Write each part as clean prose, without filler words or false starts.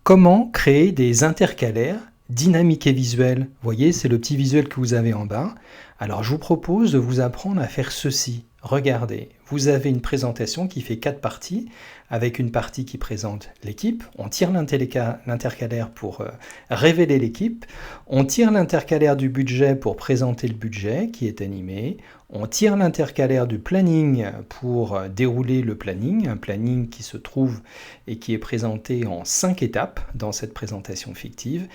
Comment créer des intercalaires dynamiques et visuels? Vous voyez, c'est le petit visuel que vous avez en bas. Alors, je vous propose de vous apprendre à faire ceci. Regardez, vous avez une présentation qui fait 4 parties, avec une partie qui présente l'équipe. On tire l'intercalaire pour révéler l'équipe. On tire l'intercalaire du budget pour présenter le budget qui est animé. On tire l'intercalaire du planning pour dérouler le planning, un planning qui se trouve et qui est présenté en 5 étapes dans cette présentation fictive.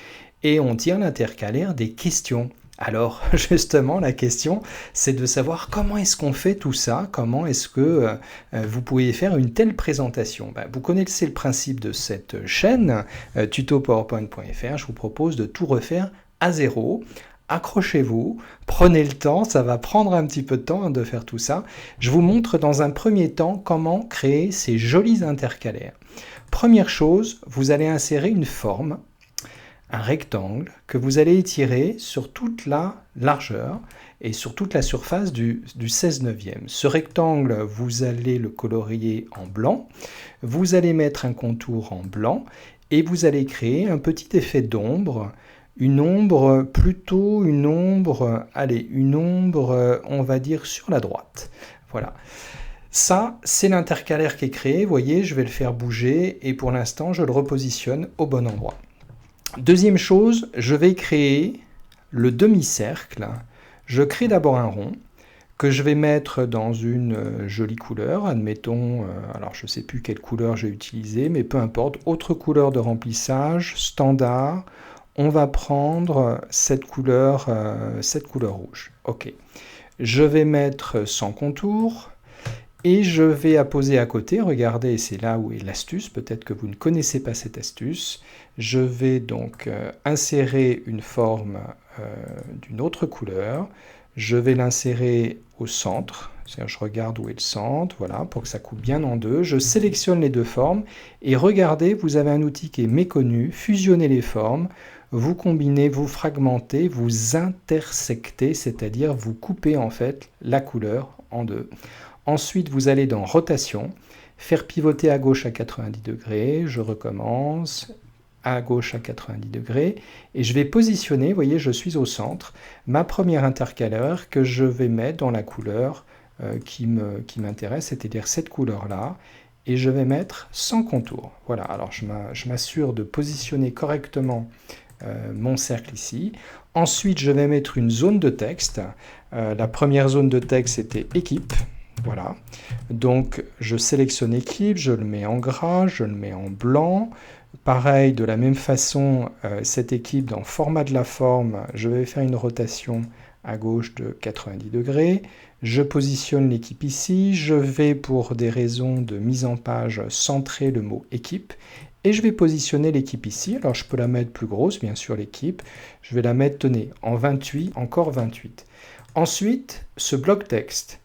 Et on tire l'intercalaire des questions. Alors justement, la question, c'est de savoir comment est-ce qu'on fait tout ça, comment est-ce que vous pouvez faire une telle présentation. Vous connaissez le principe de cette chaîne, tutopowerpoint.fr, je vous propose de tout refaire à zéro. Accrochez-vous, prenez le temps, ça va prendre un petit peu de temps de faire tout ça. Je vous montre dans un premier temps comment créer ces jolis intercalaires. Première chose, vous allez insérer une forme, un rectangle que vous allez étirer sur toute la largeur et sur toute la surface du 16/9. Ce rectangle, vous allez le colorier en blanc, vous allez mettre un contour en blanc et vous allez créer un petit effet d'ombre, une ombre, on va dire sur la droite. Voilà. Ça, c'est l'intercalaire qui est créé. Vous voyez, je vais le faire bouger et pour l'instant, je le repositionne au bon endroit. Deuxième chose, je vais créer le demi-cercle. Je crée d'abord un rond que je vais mettre dans une jolie couleur. Admettons, alors je ne sais plus quelle couleur j'ai utilisée, mais peu importe. Autre couleur de remplissage, standard. On va prendre cette couleur rouge. Ok. Je vais mettre sans contour. Et je vais apposer à côté, regardez, c'est là où est l'astuce, peut-être que vous ne connaissez pas cette astuce. Je vais donc insérer une forme d'une autre couleur. Je vais l'insérer au centre, c'est-à-dire je regarde où est le centre, voilà, pour que ça coupe bien en deux. Je sélectionne les deux formes et regardez, vous avez un outil qui est méconnu, fusionnez les formes, vous combinez, vous fragmentez, vous intersectez, c'est-à-dire vous coupez en fait la couleur en deux. Ensuite, vous allez dans rotation, faire pivoter à gauche à 90 degrés, je recommence, à gauche à 90 degrés, et je vais positionner, vous voyez, je suis au centre, ma première intercalaire que je vais mettre dans la couleur qui m'intéresse, c'est-à-dire cette couleur-là, et je vais mettre sans contour. Voilà, alors je m'assure de positionner correctement mon cercle ici. Ensuite, je vais mettre une zone de texte. La première zone de texte, c'était équipe. Voilà, donc je sélectionne équipe, je le mets en gras, je le mets en blanc. Pareil, de la même façon, cette équipe dans format de la forme, je vais faire une rotation à gauche de 90 degrés. Je positionne l'équipe ici, je vais pour des raisons de mise en page centrer le mot équipe. Et je vais positionner l'équipe ici, alors je peux la mettre plus grosse, bien sûr l'équipe. Je vais la mettre, tenez, en 28, encore 28. Ensuite, ce bloc texte.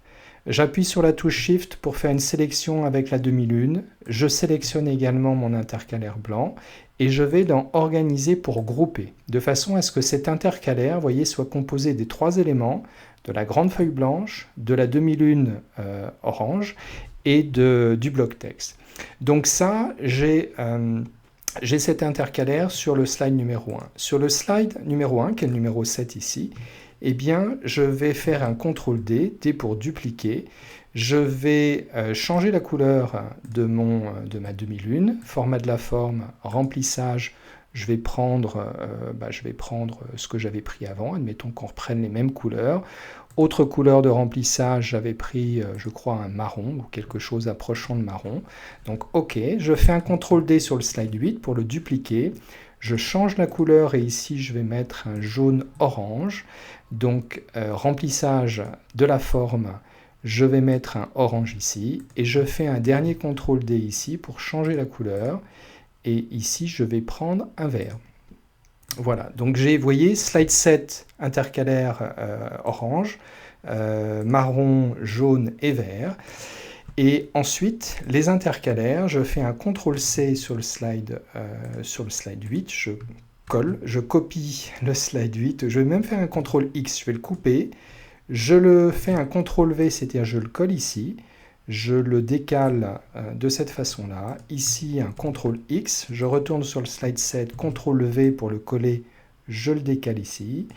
J'appuie sur la touche Shift pour faire une sélection avec la demi-lune. Je sélectionne également mon intercalaire blanc et je vais dans Organiser pour grouper, de façon à ce que cet intercalaire, vous voyez, soit composé des 3 éléments, de la grande feuille blanche, de la demi-lune orange et du bloc texte. Donc ça, j'ai cet intercalaire sur le slide numéro 1. Sur le slide numéro 1, qui est le numéro 7 ici, eh bien, je vais faire un CTRL-D, D pour dupliquer. Je vais changer la couleur de ma demi-lune, format de la forme, remplissage. Je vais prendre ce que j'avais pris avant. Admettons qu'on reprenne les mêmes couleurs. Autre couleur de remplissage, j'avais pris, je crois, un marron ou quelque chose approchant de marron. Donc, OK, je fais un CTRL-D sur le slide 8 pour le dupliquer. Je change la couleur et ici, je vais mettre un jaune-orange. Donc, remplissage de la forme, je vais mettre un orange ici. Et je fais un dernier CTRL-D ici pour changer la couleur. Et ici, je vais prendre un vert. Voilà, donc vous voyez, slide 7, intercalaire orange, marron, jaune et vert. Et ensuite, les intercalaires, je fais un CTRL-C sur le slide 8, je copie le slide 8, je vais même faire un CTRL-X, je vais le couper, je le fais un CTRL-V, c'est-à-dire je le colle ici, je le décale de cette façon-là. Ici, un CTRL X, je retourne sur le slide 7, CTRL V pour le coller, je le décale ici.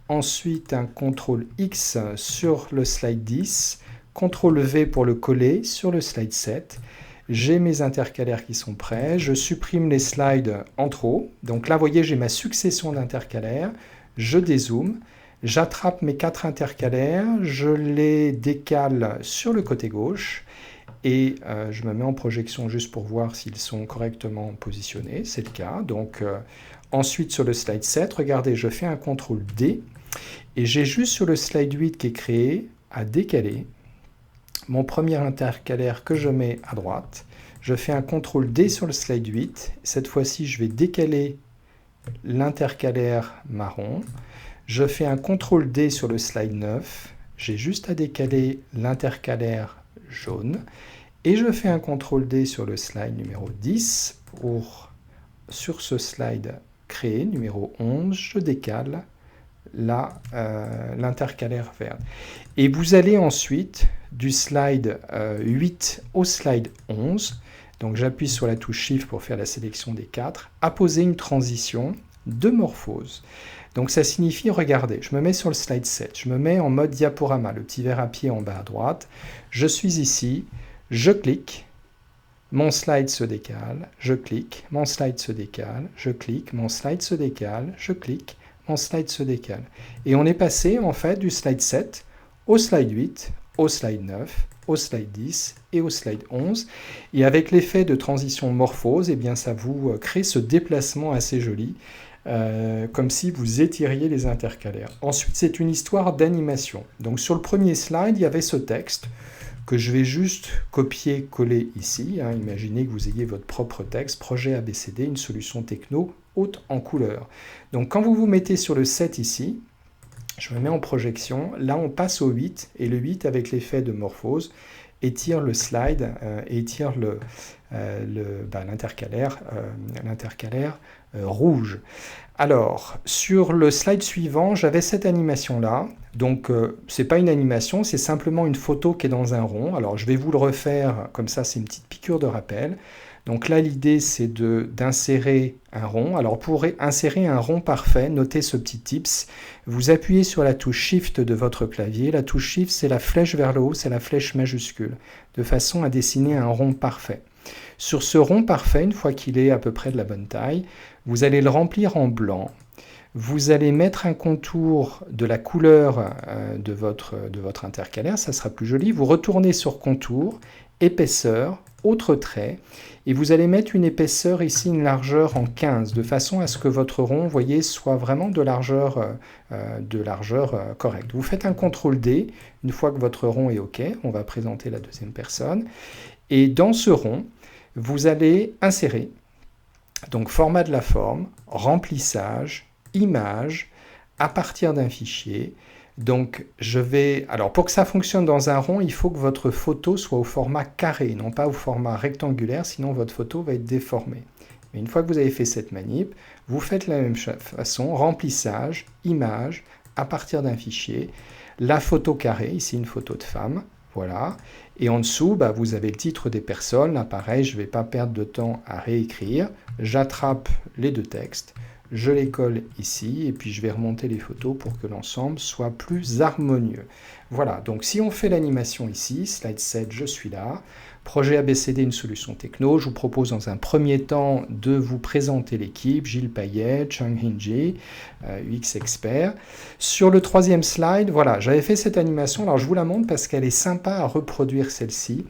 Ensuite, un CTRL X sur le slide 10, CTRL V pour le coller sur le slide 7. J'ai mes intercalaires qui sont prêts, je supprime les slides en trop. Donc là, vous voyez, j'ai ma succession d'intercalaires, je dézoome, j'attrape mes 4 intercalaires, je les décale sur le côté gauche et je me mets en projection juste pour voir s'ils sont correctement positionnés, c'est le cas. Donc ensuite sur le slide 7, regardez, je fais un CTRL D et j'ai juste sur le slide 8 qui est créé à décaler mon premier intercalaire que je mets à droite. Je fais un CTRL D sur le slide 8. Cette fois-ci, je vais décaler l'intercalaire marron. Je fais un CTRL D sur le slide 9. J'ai juste à décaler l'intercalaire jaune. Et je fais un CTRL D sur le slide numéro 10 pour, sur ce slide créé, numéro 11, je décale l'intercalaire vert. Et vous allez ensuite du slide 8 au slide 11, donc j'appuie sur la touche Shift pour faire la sélection des 4, apposer une transition de morphose. Donc ça signifie, regardez, je me mets sur le slide 7, je me mets en mode diaporama, le petit verre à pied en bas à droite, je suis ici, je clique, mon slide se décale, je clique, mon slide se décale, je clique, mon slide se décale, je clique, mon slide se décale. Et on est passé en fait du slide 7 au slide 8, au slide 9, au slide 10 et au slide 11. Et avec l'effet de transition morphose, eh bien, ça vous crée ce déplacement assez joli, comme si vous étiriez les intercalaires. Ensuite, c'est une histoire d'animation. Donc sur le premier slide, il y avait ce texte que je vais juste copier-coller ici. Imaginez que vous ayez votre propre texte, projet ABCD, une solution techno haute en couleur. Donc quand vous vous mettez sur le 7 ici, je me mets en projection, là on passe au 8, et le 8 avec l'effet de morphose étire le slide, étire l'intercalaire rouge. Alors, sur le slide suivant, j'avais cette animation-là. Donc, ce n'est pas une animation, c'est simplement une photo qui est dans un rond. Alors, je vais vous le refaire, comme ça, c'est une petite piqûre de rappel. Donc là, l'idée, c'est d'insérer un rond. Alors, pour insérer un rond parfait, notez ce petit tips. Vous appuyez sur la touche Shift de votre clavier. La touche Shift, c'est la flèche vers le haut, c'est la flèche majuscule, de façon à dessiner un rond parfait. Sur ce rond parfait, une fois qu'il est à peu près de la bonne taille, vous allez le remplir en blanc. Vous allez mettre un contour de la couleur de votre intercalaire, ça sera plus joli. Vous retournez sur contour, épaisseur, autre trait, et vous allez mettre une épaisseur ici, une largeur en 15, de façon à ce que votre rond, vous voyez, soit vraiment de largeur correcte. Vous faites un CTRL D, une fois que votre rond est OK, on va présenter la deuxième personne, et dans ce rond, vous allez insérer, donc format de la forme, remplissage, image, à partir d'un fichier. Donc alors pour que ça fonctionne dans un rond, il faut que votre photo soit au format carré, non pas au format rectangulaire, sinon votre photo va être déformée. Mais une fois que vous avez fait cette manip, vous faites la même façon, remplissage, image, à partir d'un fichier, la photo carrée, ici une photo de femme, voilà. Et en dessous, vous avez le titre des personnes. Là, pareil, je ne vais pas perdre de temps à réécrire. J'attrape les deux textes, je les colle ici, et puis je vais remonter les photos pour que l'ensemble soit plus harmonieux. Voilà, donc si on fait l'animation ici, slide 7, je suis là. Projet ABCD, une solution techno. Je vous propose dans un premier temps de vous présenter l'équipe, Gilles Payet, Chang Hinji, UX Expert. Sur le troisième slide, voilà, j'avais fait cette animation, alors je vous la montre parce qu'elle est sympa à reproduire celle-ci.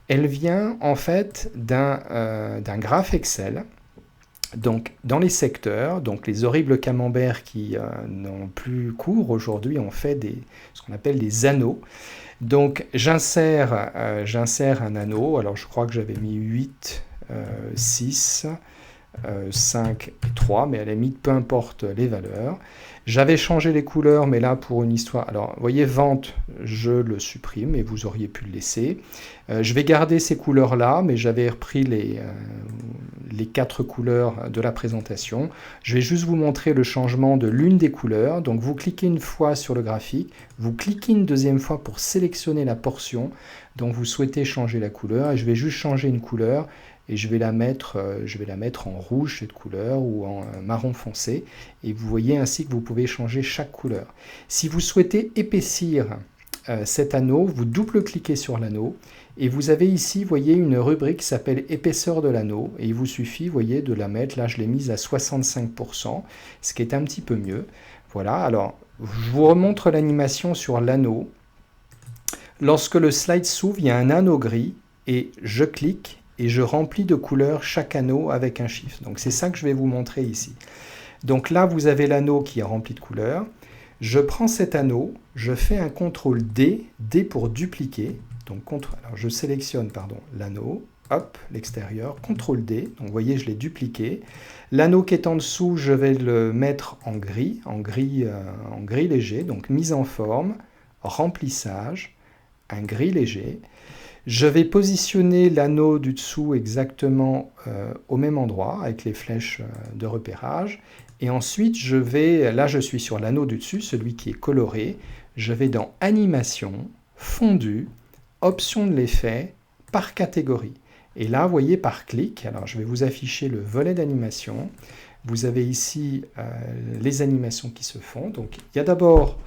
Elle vient en fait d'un graphe Excel. Donc, dans les secteurs, donc les horribles camemberts qui n'ont plus cours aujourd'hui ont fait ce qu'on appelle des anneaux. Donc, j'insère un anneau. Alors, je crois que j'avais mis 8, 6, 5 et 3, mais à la limite, peu importe les valeurs. J'avais changé les couleurs, mais là, pour une histoire... Alors, vous voyez, vente, je le supprime, et vous auriez pu le laisser. Je vais garder ces couleurs-là, mais j'avais repris les 4 couleurs de la présentation. Je vais juste vous montrer le changement de l'une des couleurs. Donc vous cliquez une fois sur le graphique, vous cliquez une deuxième fois pour sélectionner la portion dont vous souhaitez changer la couleur. Et je vais juste changer une couleur et je vais la mettre en rouge, cette couleur, ou en marron foncé. Et vous voyez ainsi que vous pouvez changer chaque couleur. Si vous souhaitez épaissir cet anneau, vous double-cliquez sur l'anneau et vous avez ici, voyez, une rubrique qui s'appelle épaisseur de l'anneau et il vous suffit, voyez, de la mettre, là je l'ai mise à 65%, ce qui est un petit peu mieux. Voilà, alors je vous remontre l'animation sur l'anneau. Lorsque le slide s'ouvre, il y a un anneau gris et je clique et je remplis de couleurs chaque anneau avec un chiffre. Donc c'est ça que je vais vous montrer ici. Donc là, vous avez l'anneau qui est rempli de couleurs. Je prends cet anneau, je fais un CTRL D, D pour dupliquer. Donc alors je sélectionne l'anneau, hop, l'extérieur, CTRL D. Donc vous voyez, je l'ai dupliqué. L'anneau qui est en dessous, je vais le mettre en gris léger. Donc mise en forme, remplissage, un gris léger. Je vais positionner l'anneau du dessous exactement au même endroit avec les flèches de repérage. Et ensuite, là je suis sur l'anneau du dessus, celui qui est coloré. Je vais dans Animation, Fondu, Options de l'effet, par catégorie. Et là, vous voyez, par clic, alors je vais vous afficher le volet d'animation. Vous avez ici les animations qui se font. Donc il y a d'abord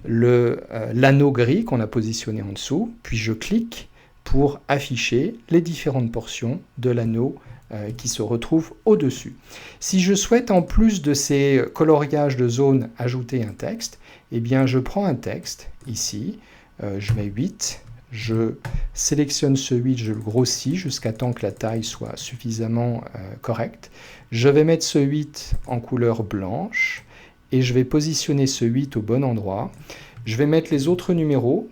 l'anneau gris qu'on a positionné en dessous, puis je clique pour afficher les différentes portions de l'anneau qui se retrouvent au-dessus. Si je souhaite, en plus de ces coloriages de zones, ajouter un texte, eh bien je prends un texte, ici, je mets 8, je sélectionne ce 8, je le grossis jusqu'à temps que la taille soit suffisamment correcte. Je vais mettre ce 8 en couleur blanche, et je vais positionner ce 8 au bon endroit. Je vais mettre les autres numéros,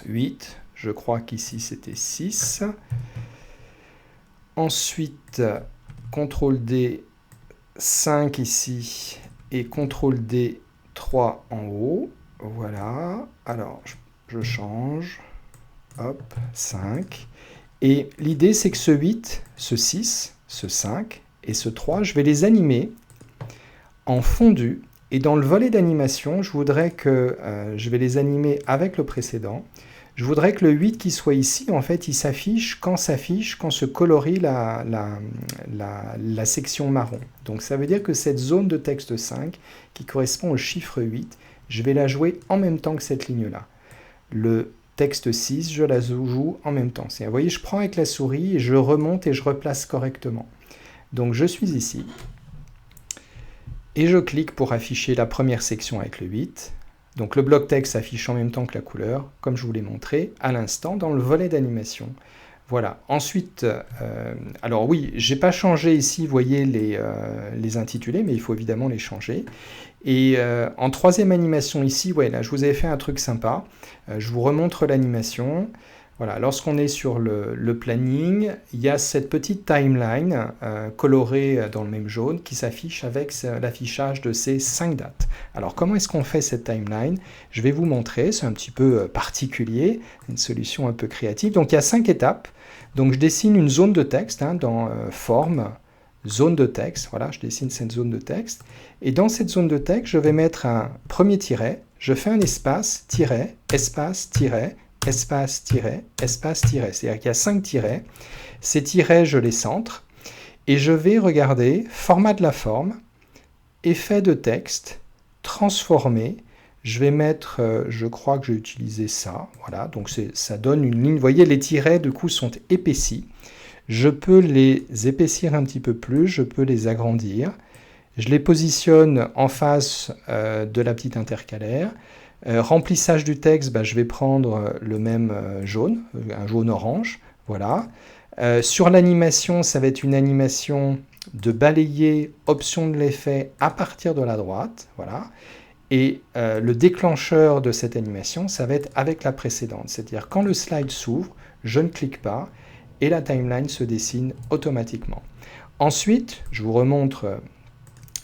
8, je crois qu'ici c'était 6. Ensuite, CTRL D 5 ici et CTRL D 3 en haut. Voilà. Alors, je change. Hop, 5. Et l'idée, c'est que ce 8, ce 6, ce 5 et ce 3, je vais les animer en fondu. Et dans le volet d'animation, je voudrais que je vais les animer avec le précédent. Je voudrais que le 8 qui soit ici, en fait, il s'affiche quand se colorie la section marron. Donc ça veut dire que cette zone de texte 5, qui correspond au chiffre 8, je vais la jouer en même temps que cette ligne-là. Le texte 6, je la joue en même temps. Vous voyez, je prends avec la souris et je remonte et je replace correctement. Donc je suis ici. Et je clique pour afficher la première section avec le 8. Donc le bloc texte s'affiche en même temps que la couleur, comme je vous l'ai montré à l'instant dans le volet d'animation. Voilà. Ensuite, alors oui, je n'ai pas changé ici, vous voyez, les intitulés, mais il faut évidemment les changer. Et en troisième animation ici, ouais, là, je vous avais fait un truc sympa. Je vous remontre l'animation. Voilà, lorsqu'on est sur le planning, il y a cette petite timeline colorée dans le même jaune qui s'affiche avec l'affichage de ces 5 dates. Alors comment est-ce qu'on fait cette timeline? Je vais vous montrer, c'est un petit peu particulier, une solution un peu créative. Donc il y a 5 étapes. Donc je dessine une zone de texte dans Forme, zone de texte. Voilà, je dessine cette zone de texte. Et dans cette zone de texte, je vais mettre un premier tiret, je fais un espace, tiret, espace, tiret, espace, tiret, espace, tiret. C'est-à-dire qu'il y a 5 tirets. Ces tirets, je les centre. Et je vais regarder format de la forme, effet de texte, transformer. Je vais mettre, je crois que j'ai utilisé ça. Voilà, donc ça donne une ligne. Vous voyez, les tirets, du coup, sont épaissis. Je peux les épaissir un petit peu plus. Je peux les agrandir. Je les positionne en face de la petite intercalaire. Remplissage du texte, je vais prendre le même jaune, un jaune-orange, voilà. Sur l'animation, ça va être une animation de balayer option de l'effet à partir de la droite, voilà. Et le déclencheur de cette animation, ça va être avec la précédente, c'est-à-dire quand le slide s'ouvre, je ne clique pas et la timeline se dessine automatiquement. Ensuite, je vous remontre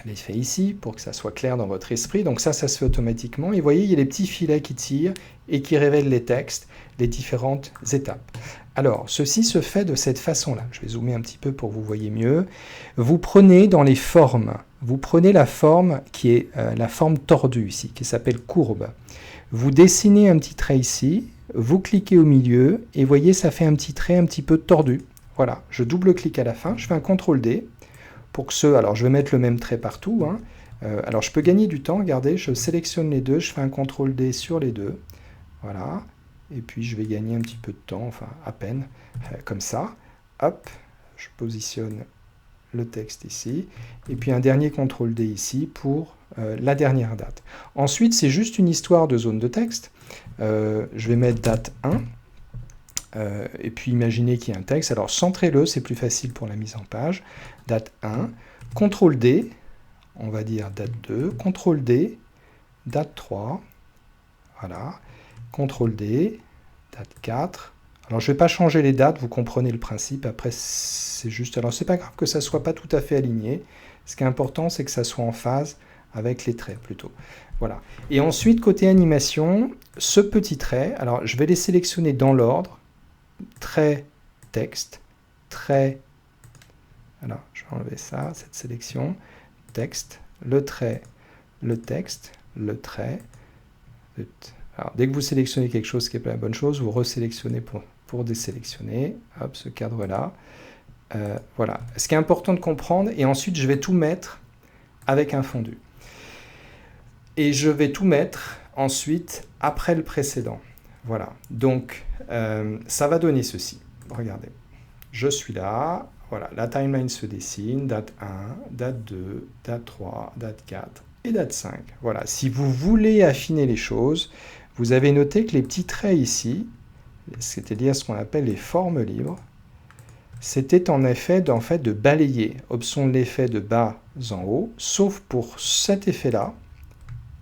l'ai fait ici pour que ça soit clair dans votre esprit. Donc ça se fait automatiquement. Et vous voyez, il y a les petits filets qui tirent et qui révèlent les textes, les différentes étapes. Alors, ceci se fait de cette façon-là. Je vais zoomer un petit peu pour que vous voyez mieux. Vous prenez dans les formes, vous prenez la forme qui est la forme tordue ici, qui s'appelle courbe. Vous dessinez un petit trait ici, vous cliquez au milieu, et vous voyez, ça fait un petit trait un petit peu tordu. Voilà, je double-clique à la fin, je fais un CTRL-D, pour que alors je vais mettre le même trait partout, hein. Alors je peux gagner du temps, regardez, je sélectionne les deux, je fais un CTRL-D sur les deux, voilà, et puis je vais gagner un petit peu de temps, enfin à peine, comme ça, hop, je positionne le texte ici, et puis un dernier CTRL-D ici pour la dernière date. Ensuite, c'est juste une histoire de zone de texte, je vais mettre date 1, et puis imaginez qu'il y a un texte, alors centrez-le, c'est plus facile pour la mise en page, date 1, CTRL-D, on va dire date 2, CTRL-D, date 3, voilà, CTRL-D, date 4, alors je ne vais pas changer les dates, vous comprenez le principe, après c'est juste, alors c'est pas grave que ça ne soit pas tout à fait aligné, ce qui est important c'est que ça soit en phase avec les traits plutôt. Voilà. Et ensuite, côté animation, ce petit trait, alors je vais les sélectionner dans l'ordre, trait, texte, trait, alors je vais enlever ça, cette sélection, texte, le trait, le texte, le trait. Alors dès que vous sélectionnez quelque chose qui n'est pas la bonne chose, vous resélectionnez pour désélectionner, hop, ce cadre-là. Voilà, ce qui est important de comprendre, et ensuite je vais tout mettre avec un fondu. Et je vais tout mettre ensuite après le précédent. Voilà, donc ça va donner ceci. Regardez, je suis là, voilà, la timeline se dessine, date 1, date 2, date 3, date 4 et date 5. Voilà, si vous voulez affiner les choses, vous avez noté que les petits traits ici, c'est-à-dire ce qu'on appelle les formes libres, c'était en effet de balayer, option de l'effet de bas en haut, sauf pour cet effet-là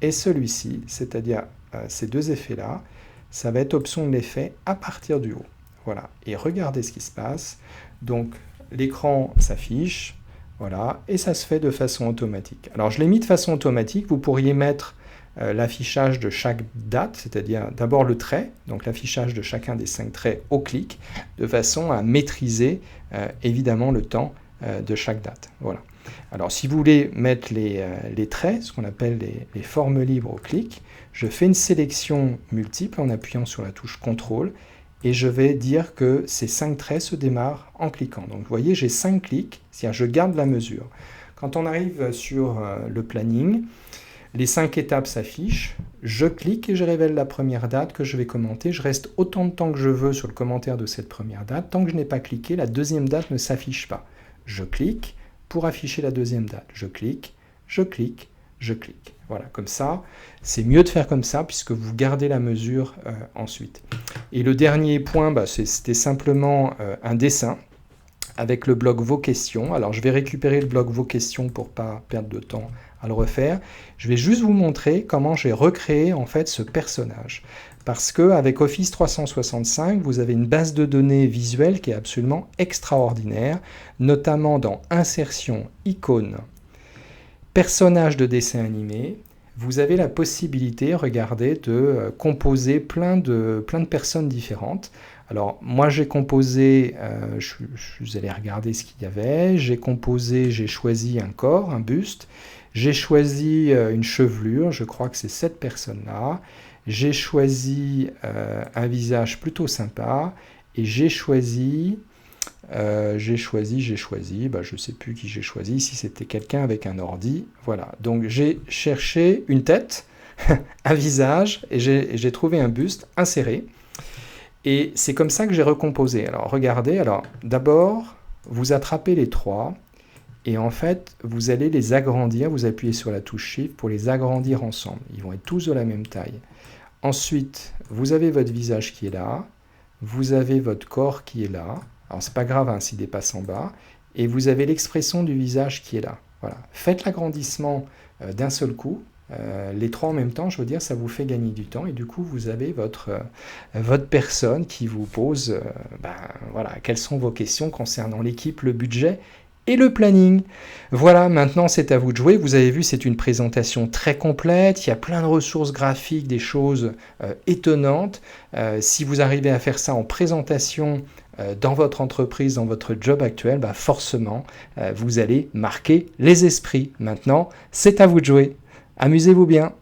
et celui-ci, c'est-à-dire ces deux effets-là, ça va être option de l'effet à partir du haut. Voilà, et regardez ce qui se passe. Donc, l'écran s'affiche, voilà, et ça se fait de façon automatique. Alors, je l'ai mis de façon automatique, vous pourriez mettre l'affichage de chaque date, c'est-à-dire d'abord le trait, donc l'affichage de chacun des 5 traits au clic, de façon à maîtriser évidemment le temps de chaque date. Voilà. Alors, si vous voulez mettre les traits, ce qu'on appelle les formes libres au clic, je fais une sélection multiple en appuyant sur la touche CTRL et je vais dire que ces 5 traits se démarrent en cliquant. Donc, vous voyez, j'ai 5 clics, c'est-à-dire je garde la mesure. Quand on arrive sur le planning, les 5 étapes s'affichent, je clique et je révèle la première date que je vais commenter. Je reste autant de temps que je veux sur le commentaire de cette première date. Tant que je n'ai pas cliqué, la deuxième date ne s'affiche pas. Je clique pour afficher la deuxième date. Je clique, je clique, je clique. Voilà, comme ça, c'est mieux de faire comme ça puisque vous gardez la mesure ensuite. Et le dernier point, c'était simplement un dessin avec le bloc vos questions. Alors, je vais récupérer le bloc vos questions pour ne pas perdre de temps à le refaire. Je vais juste vous montrer comment j'ai recréé en fait ce personnage. Parce qu'avec Office 365, vous avez une base de données visuelle qui est absolument extraordinaire, notamment dans Insertion, icônes, personnages de dessin animé. Vous avez la possibilité, regardez, de composer plein de personnes différentes. Alors, moi, j'ai composé, je suis allé regarder ce qu'il y avait, j'ai choisi un corps, un buste, j'ai choisi une chevelure, je crois que c'est cette personne-là, j'ai choisi un visage plutôt sympa, et je ne sais plus qui j'ai choisi, si c'était quelqu'un avec un ordi, voilà. Donc, j'ai cherché une tête, un visage, et j'ai trouvé un buste inséré. Et c'est comme ça que j'ai recomposé. Alors, regardez, alors d'abord, vous attrapez les 3, et en fait, vous allez les agrandir, vous appuyez sur la touche Shift pour les agrandir ensemble. Ils vont être tous de la même taille. Ensuite, vous avez votre visage qui est là, vous avez votre corps qui est là, alors c'est pas grave hein, s'il dépasse en bas, et vous avez l'expression du visage qui est là. Voilà. Faites l'agrandissement d'un seul coup, les 3 en même temps, je veux dire, ça vous fait gagner du temps, et du coup, vous avez votre personne qui vous pose, voilà, quelles sont vos questions concernant l'équipe, le budget, et le planning. Voilà, maintenant c'est à vous de jouer. Vous avez vu, c'est une présentation très complète. Il y a plein de ressources graphiques, des choses étonnantes. Si vous arrivez à faire ça en présentation dans votre entreprise, dans votre job actuel, bah forcément, vous allez marquer les esprits. Maintenant, c'est à vous de jouer. Amusez-vous bien.